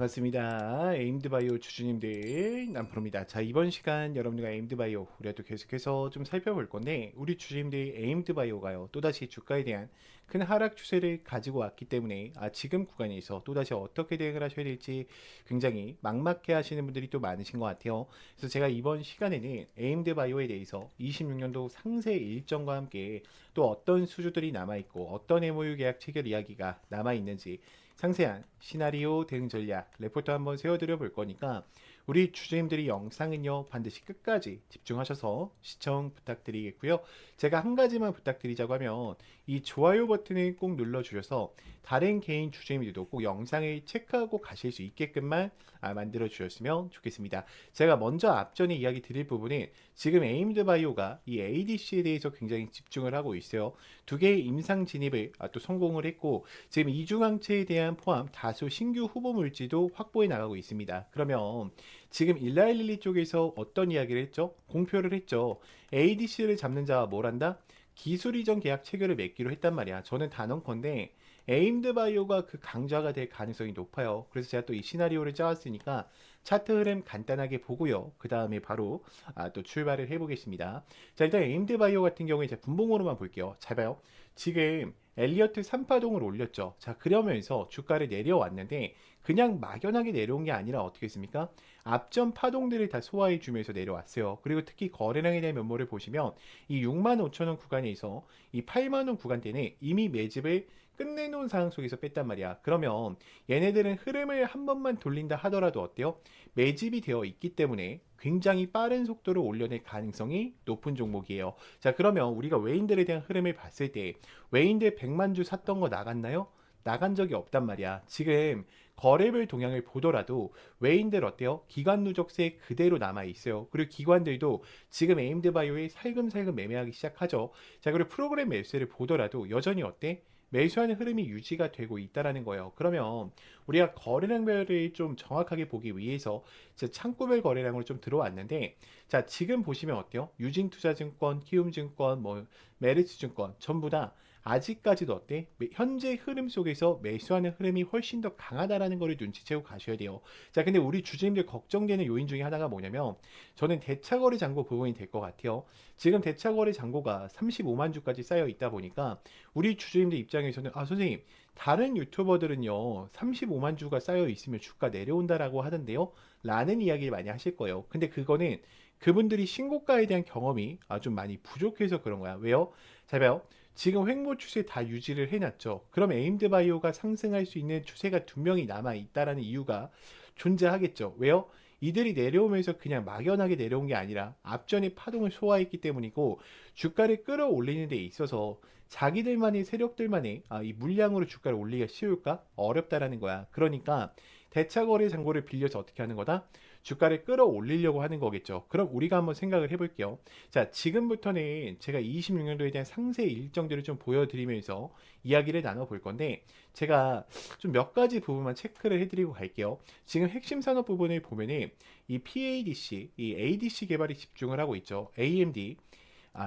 반갑습니다. 에임드바이오 주주님들 남프로입니다. 자, 이번 시간 여러분들과 에임드바이오 우리가 또 계속해서 좀 살펴볼 건데, 우리 주주님들이 에임드바이오가요 또다시 주가에 대한 큰 하락 추세를 가지고 왔기 때문에 지금 구간에서 또다시 어떻게 대응을 하셔야 될지 굉장히 막막해 하시는 분들이 또 많으신 것 같아요. 그래서 제가 이번 시간에는 에임드바이오에 대해서 26년도 상세 일정과 함께 또 어떤 수주들이 남아있고 어떤 MOU 계약 체결 이야기가 남아있는지 상세한 시나리오 대응 전략 레포트 한번 세워드려 볼 거니까 우리 주주님들이 영상은요 반드시 끝까지 집중하셔서 시청 부탁드리겠고요. 제가 한 가지만 부탁드리자고 하면 이 좋아요 버튼을 꼭 눌러주셔서 다른 개인 주주님들도 꼭 영상을 체크하고 가실 수 있게끔만 만들어 주셨으면 좋겠습니다. 제가 먼저 앞전에 이야기 드릴 부분은 지금 에임드바이오가 이 ADC에 대해서 굉장히 집중을 하고 있어요. 두 개의 임상 진입을 또 성공을 했고 지금 이중항체에 대한 포함 다수 신규 후보 물질도 확보해 나가고 있습니다. 그러면 지금 일라일리 쪽에서 어떤 이야기를 했죠? 공표를 했죠. ADC를 잡는 자와 뭘 한다? 기술 이전 계약 체결을 맺기로 했단 말이야. 저는 단언컨대 에임드바이오가 그 강자가 될 가능성이 높아요. 그래서 제가 또 이 시나리오를 짜왔으니까 차트 흐름 간단하게 보고요. 그 다음에 바로 또 출발을 해보겠습니다. 자, 일단 에임드바이오 같은 경우에 제가 분봉으로만 볼게요. 잘 봐요. 지금 엘리어트 3파동을 올렸죠. 자, 그러면서 주가를 내려왔는데 그냥 막연하게 내려온 게 아니라 어떻게 했습니까? 앞전 파동들을 다 소화해 주면서 내려왔어요. 그리고 특히 거래량에 대한 면모를 보시면 이 65,000원 구간에서 이 8만원 구간대는 이미 매집을 끝내놓은 상황 속에서 뺐단 말이야. 그러면 얘네들은 흐름을 한 번만 돌린다 하더라도 어때요? 매집이 되어 있기 때문에 굉장히 빠른 속도로 올려낼 가능성이 높은 종목이에요. 자, 그러면 우리가 외인들에 대한 흐름을 봤을 때 외인들 100만 주 샀던 거 나갔나요? 나간 적이 없단 말이야. 지금 거래별 동향을 보더라도 외인들 어때요? 기관 누적세 그대로 남아 있어요. 그리고 기관들도 지금 에임드바이오에 살금살금 매매하기 시작하죠. 자, 그리고 프로그램 매수를 보더라도 여전히 어때? 매수하는 흐름이 유지가 되고 있다라는 거예요. 그러면 우리가 거래량별을 좀 정확하게 보기 위해서 창구별 거래량으로 좀 들어왔는데, 자, 지금 보시면 어때요? 유진투자증권, 키움증권, 뭐 메리츠증권 전부 다 아직까지도 어때? 현재 흐름 속에서 매수하는 흐름이 훨씬 더 강하다라는 거를 눈치채고 가셔야 돼요. 자, 근데 우리 주주님들 걱정되는 요인 중에 하나가 뭐냐면 저는 대차거래 잔고 부분이 될 것 같아요. 지금 대차거래 잔고가 35만 주까지 쌓여 있다 보니까 우리 주주님들 입장에서는 선생님 다른 유튜버들은요 35만 주가 쌓여 있으면 주가 내려온다라고 하던데요 라는 이야기를 많이 하실 거예요. 근데 그거는 그분들이 신고가에 대한 경험이 좀 많이 부족해서 그런 거야. 왜요? 잘 봐요. 지금 횡보 추세 다 유지를 해놨죠. 그럼 에임드바이오가 상승할 수 있는 추세가 두 명이 남아 있다라는 이유가 존재하겠죠. 왜요? 이들이 내려오면서 그냥 막연하게 내려온 게 아니라 앞전에 파동을 소화했기 때문이고 주가를 끌어올리는 데 있어서 자기들만의 세력들만의 이 물량으로 주가를 올리기가 쉬울까? 어렵다라는 거야. 그러니까 대차거래 잔고를 빌려서 어떻게 하는 거다? 주가를 끌어올리려고 하는 거겠죠. 그럼 우리가 한번 생각을 해볼게요. 자, 지금부터는 제가 26년도에 대한 상세 일정들을 좀 보여드리면서 이야기를 나눠볼 건데 제가 좀 몇 가지 부분만 체크를 해드리고 갈게요. 지금 핵심 산업 부분을 보면은 이 PADC, 이 ADC 개발에 집중을 하고 있죠. AMD.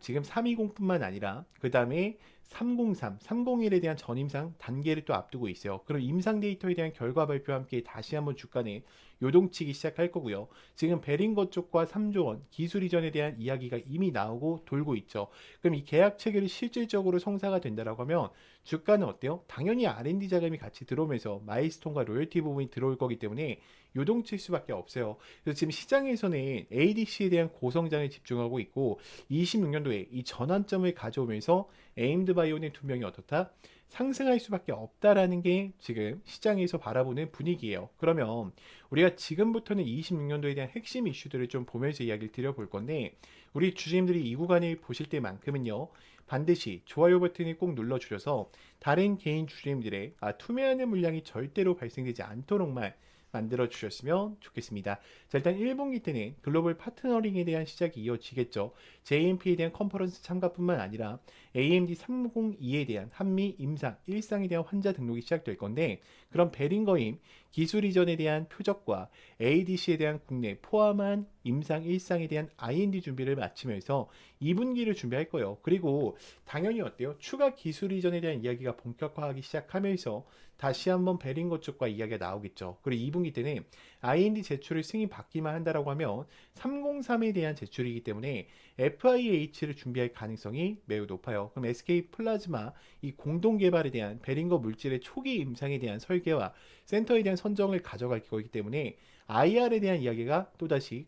지금 320뿐만 아니라 그 다음에 303, 301에 대한 전임상 단계를 또 앞두고 있어요. 그럼 임상 데이터에 대한 결과 발표와 함께 다시 한번 주가는 요동치기 시작할 거고요. 지금 베링거 쪽과 3조 원 기술 이전에 대한 이야기가 이미 나오고 돌고 있죠. 그럼 이 계약 체결이 실질적으로 성사가 된다라고 하면 주가는 어때요? 당연히 R&D 자금이 같이 들어오면서 마일스톤과 로열티 부분이 들어올 거기 때문에 요동칠 수밖에 없어요. 그래서 지금 시장에서는 ADC에 대한 고성장에 집중하고 있고 26년도에 이 전환점을 가져오면서 에임드바이오는 두 명이 어떻다? 상승할 수밖에 없다라는 게 지금 시장에서 바라보는 분위기예요. 그러면 우리가 지금부터는 26년도에 대한 핵심 이슈들을 좀 보면서 이야기를 드려볼 건데 우리 주주님들이 이 구간을 보실 때만큼은요 반드시 좋아요 버튼을 꼭 눌러주셔서 다른 개인 주주님들의 투매하는 물량이 절대로 발생되지 않도록만 만들어 주셨으면 좋겠습니다. 자, 일단 1분기 때는 글로벌 파트너링에 대한 시작이 이어지겠죠. JMP에 대한 컨퍼런스 참가뿐만 아니라 AMD 302에 대한 한미 임상 1상에 대한 환자 등록이 시작될 건데, 그런 베링거임 기술 이전에 대한 표적과 ADC에 대한 국내 포함한 임상 1상에 대한 IND 준비를 마치면서 2분기를 준비할 거예요. 그리고 당연히 어때요? 추가 기술 이전에 대한 이야기가 본격화하기 시작하면서 다시 한번 베링거 쪽과 이야기가 나오겠죠. 그리고 2분기 때는 IND 제출을 승인 받기만 한다라고 하면 303에 대한 제출이기 때문에 FIH를 준비할 가능성이 매우 높아요. 그럼 SK 플라즈마 이 공동 개발에 대한 베링거 물질의 초기 임상에 대한 설계와 센터에 대한 선정을 가져갈 거기 때문에 IR에 대한 이야기가 또다시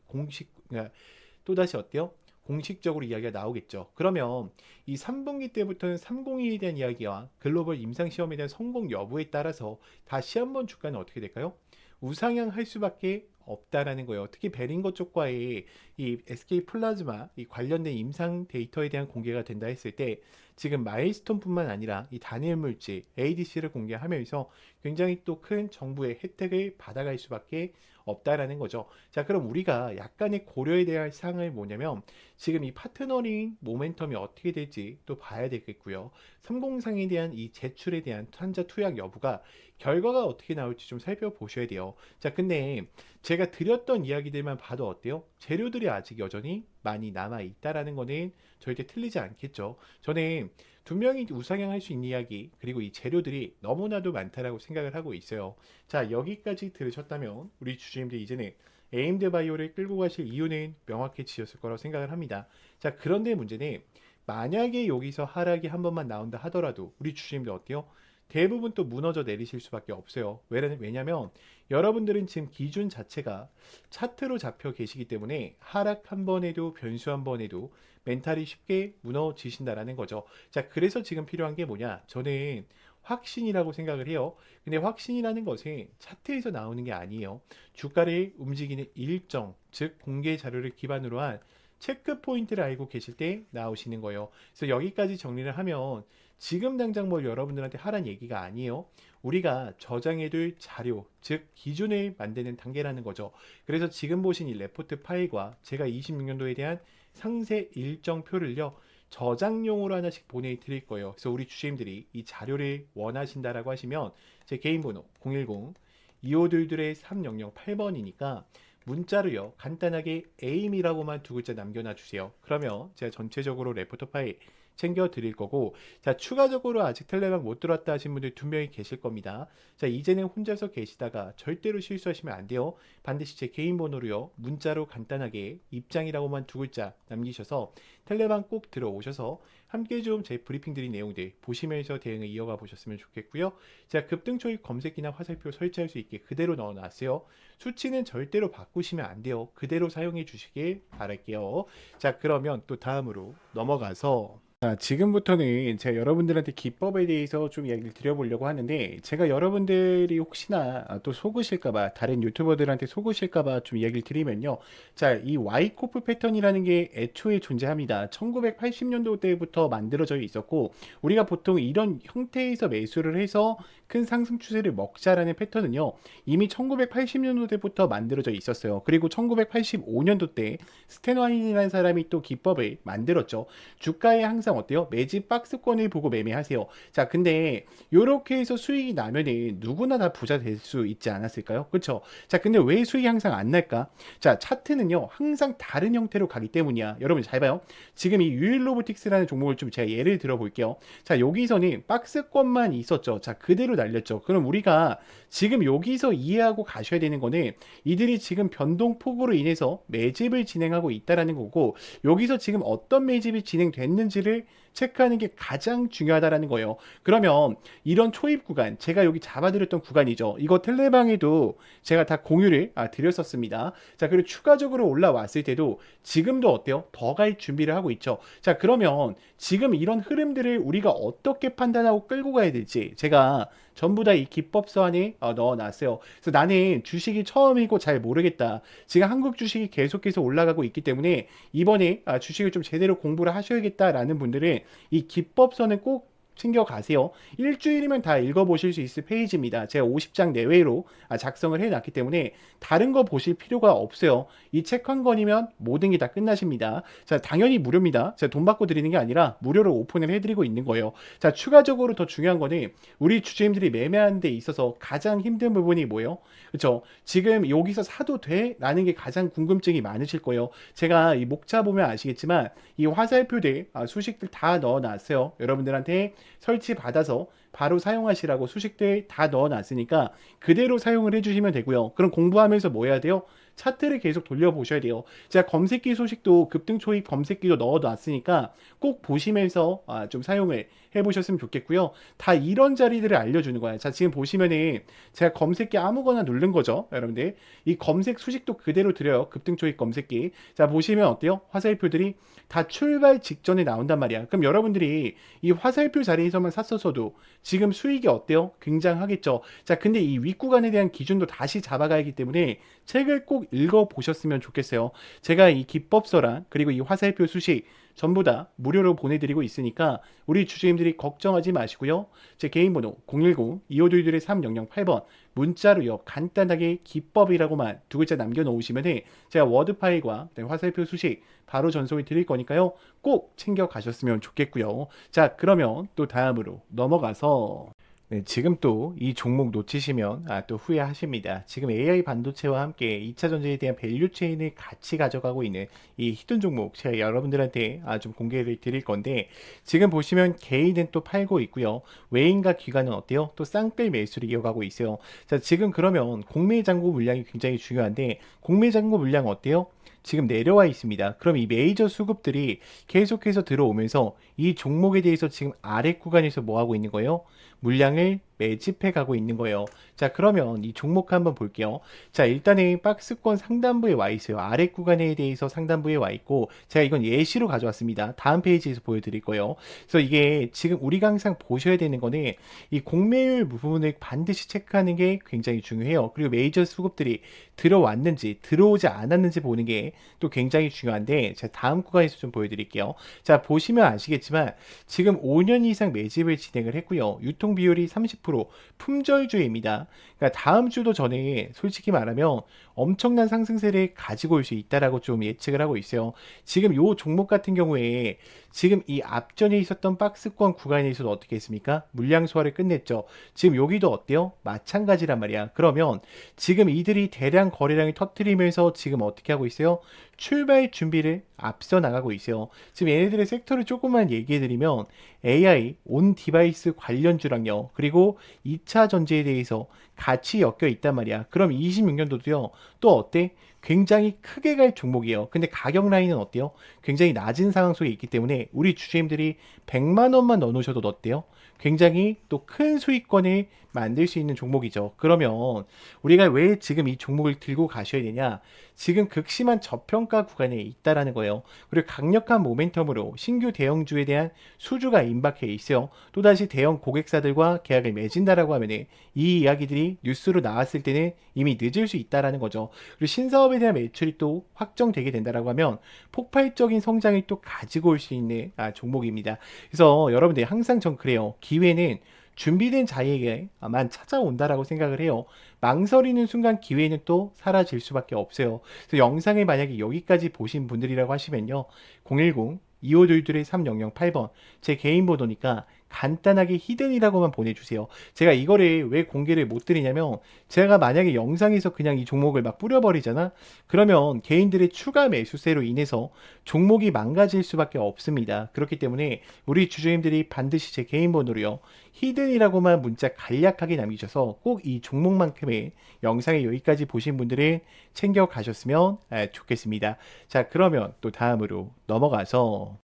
어때요? 공식적으로 이야기가 나오겠죠. 그러면 이 3분기 때부터는 302에 대한 이야기와 글로벌 임상시험에 대한 성공 여부에 따라서 다시 한번 주가는 어떻게 될까요? 우상향할 수밖에 없다라는 거예요. 특히 베링거 쪽과의 이 SK 플라즈마 이 관련된 임상 데이터에 대한 공개가 된다 했을 때 지금 마일스톤뿐만 아니라 이 단일 물질 ADC를 공개하면서 굉장히 또 큰 정부의 혜택을 받아갈 수밖에 없다라는 거죠. 자, 그럼 우리가 약간의 고려해야 될 사항을 뭐냐면 지금 이 파트너링 모멘텀이 어떻게 될지 또 봐야 되겠고요. 303에 대한 이 제출에 대한 환자 투약 여부가 결과가 어떻게 나올지 좀 살펴보셔야 돼요. 자, 근데 제가 드렸던 이야기들만 봐도 어때요? 재료들이 아직 여전히 많이 남아 있다라는 거는 절대 틀리지 않겠죠. 저는 분명히 우상향할 수 있는 이야기 그리고 이 재료들이 너무나도 많다라고 생각을 하고 있어요. 자, 여기까지 들으셨다면 우리 주주님들 이제는 AMD 바이오를 끌고 가실 이유는 명확해지셨을 거라고 생각을 합니다. 자, 그런데 문제는 만약에 여기서 하락이 한 번만 나온다 하더라도 우리 주주님들 어때요? 대부분 또 무너져 내리실 수밖에 없어요. 왜냐면 여러분들은 지금 기준 자체가 차트로 잡혀 계시기 때문에 하락 한 번에도 변수 한 번에도 멘탈이 쉽게 무너지신다라는 거죠. 자, 그래서 지금 필요한 게 뭐냐? 저는 확신이라고 생각을 해요. 근데 확신이라는 것은 차트에서 나오는 게 아니에요. 주가를 움직이는 일정, 즉 공개 자료를 기반으로 한 체크 포인트를 알고 계실 때 나오시는 거예요. 그래서 여기까지 정리를 하면 지금 당장 뭘 여러분들한테 하란 얘기가 아니에요. 우리가 저장해둘 자료, 즉 기준을 만드는 단계라는 거죠. 그래서 지금 보신 이 레포트 파일과 제가 26년도에 대한 상세 일정표를요. 저장용으로 하나씩 보내드릴 거예요. 그래서 우리 주주님들이 이 자료를 원하신다라고 하시면 제 개인 번호 010-2522-3008번이니까 문자로요. 간단하게 에임이라고만 두 글자 남겨놔 주세요. 그러면 제가 전체적으로 레포터 파일 챙겨 드릴 거고, 자, 추가적으로 아직 텔레gram 못 들어왔다 하신 분들 2명이 계실 겁니다. 자, 이제는 혼자서 계시다가 절대로 실수하시면 안 돼요. 반드시 제 개인 번호로요. 문자로 간단하게 입장이라고만 두 글자 남기셔서 텔레gram 꼭 들어오셔서 함께 좀 제 브리핑 드린 내용들 보시면서 대응을 이어가 보셨으면 좋겠고요. 제가 급등 초입 검색기나 화살표 설치할 수 있게 그대로 넣어놨어요. 수치는 절대로 바꾸시면 안 돼요. 그대로 사용해 주시길 바랄게요. 자, 그러면 또 다음으로 넘어가서 자, 지금부터는 제가 여러분들한테 기법에 대해서 좀 이야기를 드려보려고 하는데 제가 여러분들이 혹시나 또 속으실까봐 다른 유튜버들한테 속으실까봐 좀 이야기를 드리면요. 자, 이 와이코프 패턴이라는 게 애초에 존재합니다. 1980년도 때부터 만들어져 있었고 우리가 보통 이런 형태에서 매수를 해서 큰 상승 추세를 먹자라는 패턴은요. 이미 1980년도 때부터 만들어져 있었어요. 그리고 1985년도 때 스탠와인이라는 사람이 또 기법을 만들었죠. 주가에 항상 어때요? 매집 박스권을 보고 매매하세요. 자, 근데 이렇게 해서 수익이 나면은 누구나 다 부자 될 수 있지 않았을까요? 그렇죠? 자, 근데 왜 수익이 항상 안 날까? 자, 차트는요. 항상 다른 형태로 가기 때문이야. 여러분 잘 봐요. 지금 이 유일로보틱스라는 종목을 좀 제가 예를 들어 볼게요. 자, 여기서는 박스권만 있었죠. 자, 그대로 날렸죠. 그럼 우리가 지금 여기서 이해하고 가셔야 되는 거는 이들이 지금 변동폭으로 인해서 매집을 진행하고 있다라는 거고 여기서 지금 어떤 매집이 진행됐는지를 체크하는 게 가장 중요하다라는 거예요. 그러면 이런 초입 구간, 제가 여기 잡아드렸던 구간이죠. 이거 텔레방에도 제가 다 공유를 드렸었습니다. 자, 그리고 추가적으로 올라왔을 때도 지금도 어때요? 더 갈 준비를 하고 있죠. 자, 그러면 지금 이런 흐름들을 우리가 어떻게 판단하고 끌고 가야 될지 제가 전부 다 이 기법서 안에 넣어놨어요. 그래서 나는 주식이 처음이고 잘 모르겠다. 지금 한국 주식이 계속해서 올라가고 있기 때문에 이번에 주식을 좀 제대로 공부를 하셔야겠다라는 분들은 이 기법서는 꼭 챙겨가세요. 일주일이면 다 읽어보실 수 있을 페이지입니다. 제가 50장 내외로 작성을 해놨기 때문에 다른 거 보실 필요가 없어요. 이 책 한 권이면 모든 게 다 끝나십니다. 자, 당연히 무료입니다. 제가 돈 받고 드리는 게 아니라 무료로 오픈을 해드리고 있는 거예요. 자, 추가적으로 더 중요한 거는 우리 주주님들이 매매하는 데 있어서 가장 힘든 부분이 뭐예요? 그렇죠? 지금 여기서 사도 돼? 라는 게 가장 궁금증이 많으실 거예요. 제가 이 목차 보면 아시겠지만 이 화살표들 수식들 다 넣어놨어요. 여러분들한테 설치 받아서 바로 사용하시라고 수식들 다 넣어놨으니까 그대로 사용을 해주시면 되고요. 그럼 공부하면서 뭐 해야 돼요? 차트를 계속 돌려보셔야 돼요. 제가 검색기 소식도 급등 초입 검색기도 넣어놨으니까 꼭 보시면서 좀 사용을 해보셨으면 좋겠고요. 다 이런 자리들을 알려주는 거예요. 자, 지금 보시면은 제가 검색기 아무거나 누른 거죠. 여러분들 이 검색 수식도 그대로 드려요. 급등 초입 검색기. 자, 보시면 어때요? 화살표들이 다 출발 직전에 나온단 말이야. 그럼 여러분들이 이 화살표 자리에서만 샀었어도 지금 수익이 어때요? 굉장하겠죠. 자, 근데 이 윗구간에 대한 기준도 다시 잡아가야 하기 때문에 책을 꼭 읽어보셨으면 좋겠어요. 제가 이 기법서랑 그리고 이 화살표 수식 전부 다 무료로 보내드리고 있으니까 우리 주주님들이 걱정하지 마시고요. 제 개인 번호 010-2522-3008번 문자로요. 간단하게 기법이라고만 두 글자 남겨놓으시면 제가 워드 파일과 화살표 수식 바로 전송을 드릴 거니까요. 꼭 챙겨 가셨으면 좋겠고요. 자, 그러면 또 다음으로 넘어가서 네, 지금 또 이 종목 놓치시면 또 후회하십니다. 지금 AI 반도체와 함께 2차 전지에 대한 밸류 체인을 같이 가져가고 있는 이 히든 종목 제가 여러분들한테 좀 공개를 드릴 건데 지금 보시면 개인은 또 팔고 있고요. 외인과 기관은 어때요? 또 쌍끌 매수를 이어가고 있어요. 자, 지금 그러면 공매 잔고 물량이 굉장히 중요한데 공매 잔고 물량 어때요? 지금 내려와 있습니다. 그럼 이 메이저 수급들이 계속해서 들어오면서 이 종목에 대해서 지금 아래 구간에서 뭐 하고 있는 거예요? 물량을 매집해 가고 있는 거예요. 자, 그러면 이 종목 한번 볼게요. 자, 일단은 박스권 상단부에 와 있어요. 아래 구간에 대해서 상단부에 와 있고 제가 이건 예시로 가져왔습니다. 다음 페이지에서 보여드릴 거예요. 그래서 이게 지금 우리가 항상 보셔야 되는 거는 이 공매율 부분을 반드시 체크하는 게 굉장히 중요해요. 그리고 메이저 수급들이 들어왔는지 들어오지 않았는지 보는 게 또 굉장히 중요한데 제가 다음 구간에서 좀 보여드릴게요. 자, 보시면 아시겠지만 지금 5년 이상 매집을 진행을 했고요. 유통 비율이 30% 품절주입니다. 그러니까 다음 주도 전에 솔직히 말하면 엄청난 상승세를 가지고 올 수 있다라고 좀 예측을 하고 있어요. 지금 요 종목 같은 경우에 지금 이 앞전에 있었던 박스권 구간에서도 어떻게 했습니까? 물량 소화를 끝냈죠. 지금 여기도 어때요? 마찬가지란 말이야. 그러면 지금 이들이 대량 거래량을 터뜨리면서 지금 어떻게 하고 있어요? 출발 준비를 앞서 나가고 있어요. 지금 얘네들의 섹터를 조금만 얘기해드리면 AI, 온 디바이스 관련주랑요. 그리고 2차 전지에 대해서 같이 엮여 있단 말이야. 그럼 26년도도요. 또 어때? 굉장히 크게 갈 종목이에요. 근데 가격 라인은 어때요? 굉장히 낮은 상황 속에 있기 때문에 우리 주주님들이 100만 원만 넣어놓으셔도 어때요? 굉장히 또 큰 수익권을 만들 수 있는 종목이죠. 그러면 우리가 왜 지금 이 종목을 들고 가셔야 되냐? 지금 극심한 저평가 구간에 있다라는 거예요. 그리고 강력한 모멘텀으로 신규 대형주에 대한 수주가 임박해 있어요. 또다시 대형 고객사들과 계약을 맺은다라고 하면 이 이야기들이 뉴스로 나왔을 때는 이미 늦을 수 있다라는 거죠. 그리고 신사업에 대한 매출이 또 확정되게 된다라고 하면 폭발적인 성장을 또 가지고 올 수 있는 종목입니다. 그래서 여러분들 항상 전 그래요. 기회는 준비된 자에게만 찾아온다라고 생각을 해요. 망설이는 순간 기회는 또 사라질 수밖에 없어요. 그래서 영상을 만약에 여기까지 보신 분들이라고 하시면요. 010-2522-3008번 제 개인 번호니까 간단하게 히든이라고만 보내주세요. 제가 이거를 왜 공개를 못 드리냐면 제가 만약에 영상에서 그냥 이 종목을 막 뿌려버리잖아. 그러면 개인들의 추가 매수세로 인해서 종목이 망가질 수밖에 없습니다. 그렇기 때문에 우리 주주님들이 반드시 제 개인 번호로요. 히든이라고만 문자 간략하게 남기셔서 꼭 이 종목만큼의 영상에 여기까지 보신 분들은 챙겨 가셨으면 좋겠습니다. 자, 그러면 또 다음으로 넘어가서